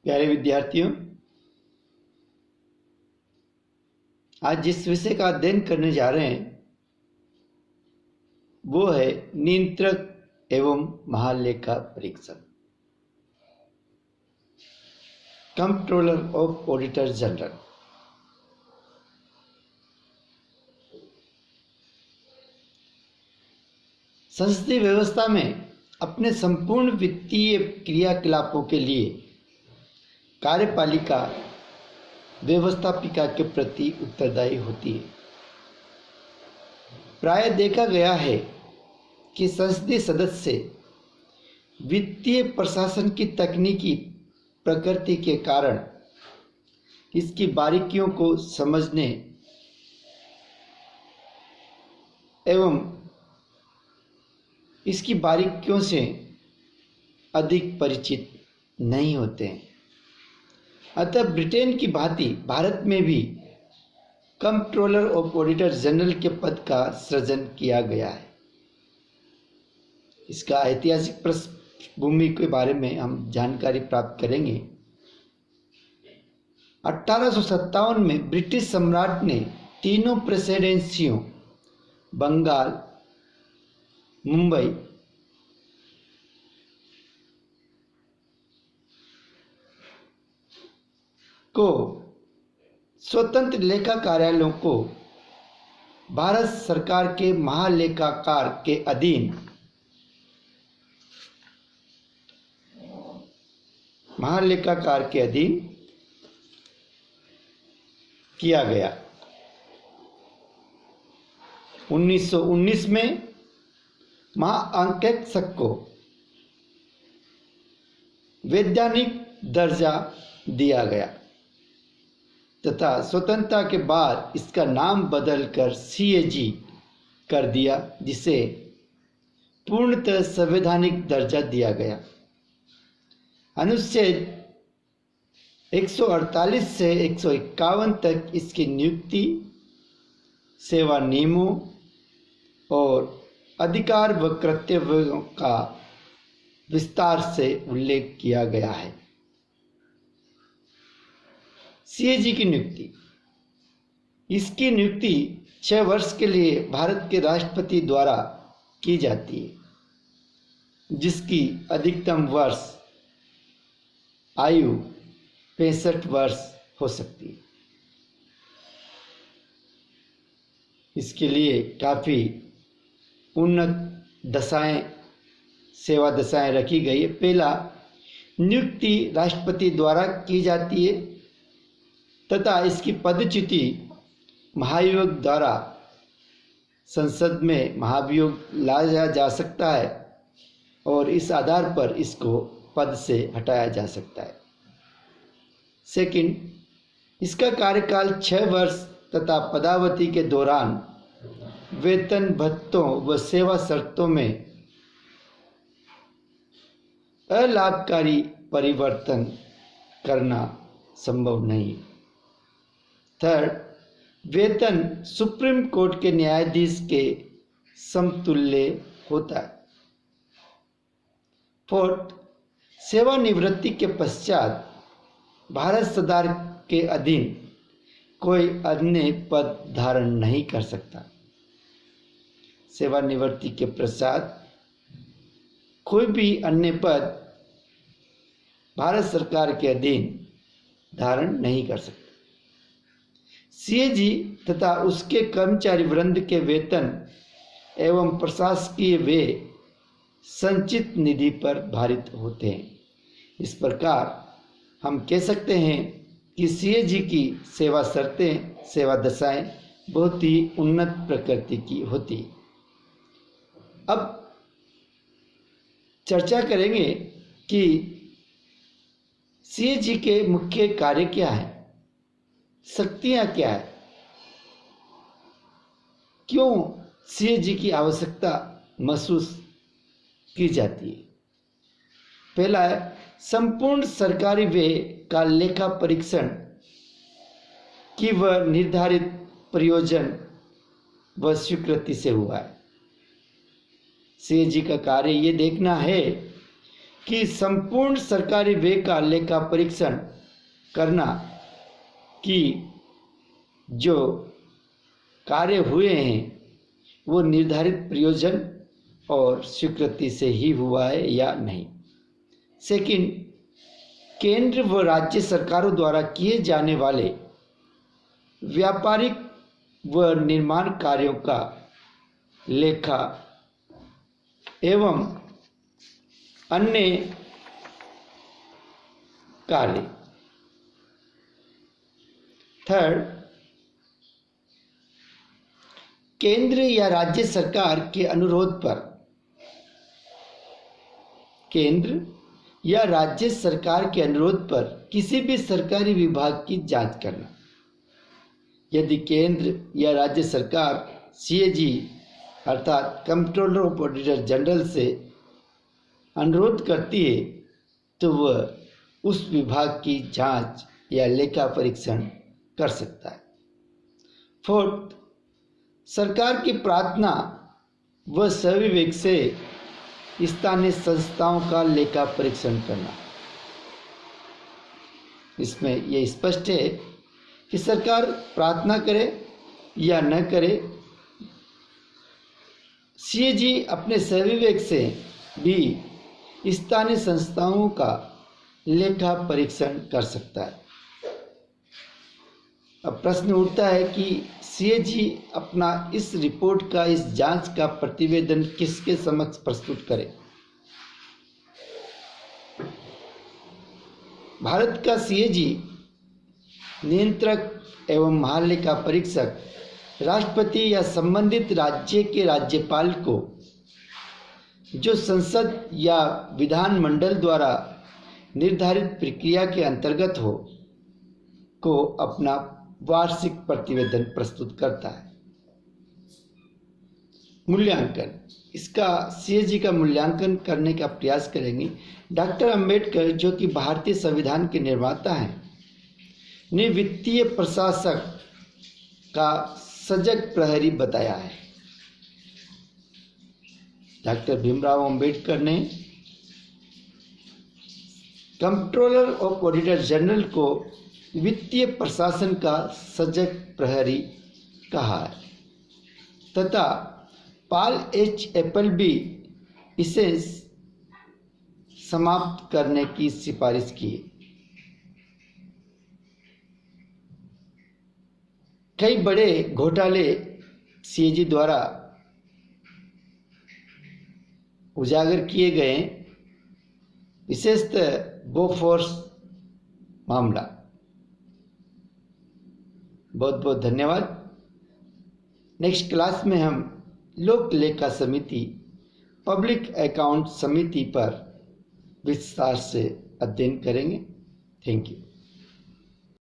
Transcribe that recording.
प्यारे विद्यार्थियों, आज जिस विषय का अध्ययन करने जा रहे हैं वो है नियंत्रक एवं महालेखा परीक्षक, कंट्रोलर ऑफ ऑडिटर जनरल। संसदीय व्यवस्था में अपने संपूर्ण वित्तीय क्रियाकलापों के लिए कार्यपालिका व्यवस्थापिका के प्रति उत्तरदायी होती है। प्राय देखा गया है कि संसदीय सदस्य वित्तीय प्रशासन की तकनीकी प्रकृति के कारण इसकी बारीकियों को समझने एवं इसकी बारीकियों से अधिक परिचित नहीं होते हैं। अतः ब्रिटेन की भांति भारत में भी कंट्रोलर ऑफ ऑडिटर जनरल के पद का सृजन किया गया है। इसका ऐतिहासिक पृष्ठभूमि के बारे में हम जानकारी प्राप्त करेंगे। 1857 में ब्रिटिश सम्राट ने तीनों प्रेसिडेंसियों बंगाल, मुंबई को स्वतंत्र लेखा कार्यालयों को भारत सरकार के महालेखाकार के अधीन किया गया। 1919 में महाअंकेक्षक को वैधानिक दर्जा दिया गया तथा स्वतंत्रता के बाद इसका नाम बदलकर CAG कर दिया, जिसे पूर्णतः संवैधानिक दर्जा दिया गया। अनुच्छेद 148 से 151 तक इसकी नियुक्ति, सेवा नियमों और अधिकार व कर्तव्यों का विस्तार से उल्लेख किया गया है। CAG की नियुक्ति, इसकी नियुक्ति 6 वर्ष के लिए भारत के राष्ट्रपति द्वारा की जाती है, जिसकी अधिकतम वर्ष आयु 65 वर्ष हो सकती है। इसके लिए काफ़ी उन्नत सेवा दशाएं रखी गई है। पहला, नियुक्ति राष्ट्रपति द्वारा की जाती है तथा इसकी पदच्युति महाभियोग द्वारा संसद में महाभियोग लाया जा सकता है और इस आधार पर इसको पद से हटाया जा सकता है। सेकंड, इसका कार्यकाल 6 वर्ष तथा पदावधि के दौरान वेतन भत्तों व सेवा शर्तों में अलाभकारी परिवर्तन करना संभव नहीं। थर्ड, वेतन सुप्रीम कोर्ट के न्यायाधीश के समतुल्य होता है। फोर्थ, सेवानिवृत्ति के पश्चात भारत सरकार के अधीन कोई अन्य पद धारण नहीं कर सकता। सेवानिवृत्ति के पश्चात कोई भी अन्य पद भारत सरकार के अधीन धारण नहीं कर सकता। CAG तथा उसके कर्मचारी वृंद के वेतन एवं प्रशासकीय व्यय संचित निधि पर भारित होते हैं। इस प्रकार हम कह सकते हैं कि CAG की सेवा शर्तें, सेवा दशाएं बहुत ही उन्नत प्रकृति की होती। अब चर्चा करेंगे कि CAG के मुख्य कार्य क्या है, शक्तियां क्या है, क्यों CAG की आवश्यकता महसूस की जाती है। पहला है, संपूर्ण सरकारी व्यय का लेखा परीक्षण की वह निर्धारित प्रयोजन व स्वीकृति से हुआ है। CAG का कार्य ये देखना है कि संपूर्ण सरकारी व्यय का लेखा परीक्षण करना कि जो कार्य हुए हैं वो निर्धारित प्रयोजन और स्वीकृति से ही हुआ है या नहीं। सेकंड, केंद्र व राज्य सरकारों द्वारा किए जाने वाले व्यापारिक व निर्माण कार्यों का लेखा एवं अन्य कार्य। थर्ड, केंद्र या राज्य सरकार के अनुरोध पर किसी भी सरकारी विभाग की जांच करना। यदि केंद्र या राज्य सरकार CAG अर्थात कंट्रोलर ऑफ ऑडिटर जनरल से अनुरोध करती है तो वह उस विभाग की जांच या लेखा परीक्षण कर सकता है। फोर्थ, सरकार की प्रार्थना व सहविवेक से स्थानीय संस्थाओं का लेखा परीक्षण करना। इसमें यह स्पष्ट है कि सरकार प्रार्थना करे या न करे, CAG अपने सहविवेक से भी स्थानीय संस्थाओं का लेखा परीक्षण कर सकता है। अब प्रश्न उठता है कि CAG अपना इस रिपोर्ट का, इस जांच का प्रतिवेदन किसके समक्ष प्रस्तुत करे। भारत का CAG नियंत्रक एवं महालेखा परीक्षक राष्ट्रपति या संबंधित राज्य के राज्यपाल को, जो संसद या विधानमंडल द्वारा निर्धारित प्रक्रिया के अंतर्गत हो, को अपना वार्षिक प्रतिवेदन प्रस्तुत करता है। मूल्यांकन, इसका CAG का मूल्यांकन करने का प्रयास करेंगे। डॉक्टर अंबेडकर, जो कि भारतीय संविधान के निर्माता हैं, ने वित्तीय प्रशासक का सजग प्रहरी बताया है। डॉक्टर भीमराव अंबेडकर ने कंट्रोलर ऑफ ऑडिटर जनरल को वित्तीय प्रशासन का सजग प्रहरी कहा है तथा पॉल H. एपलबी इसे समाप्त करने की सिफारिश की। कई बड़े घोटाले CAG द्वारा उजागर किए गए, विशेषतः बोफोर्स मामला। बहुत बहुत धन्यवाद। नेक्स्ट क्लास में हम लोक लेखा समिति, पब्लिक अकाउंट समिति पर विस्तार से अध्ययन करेंगे। Thank you.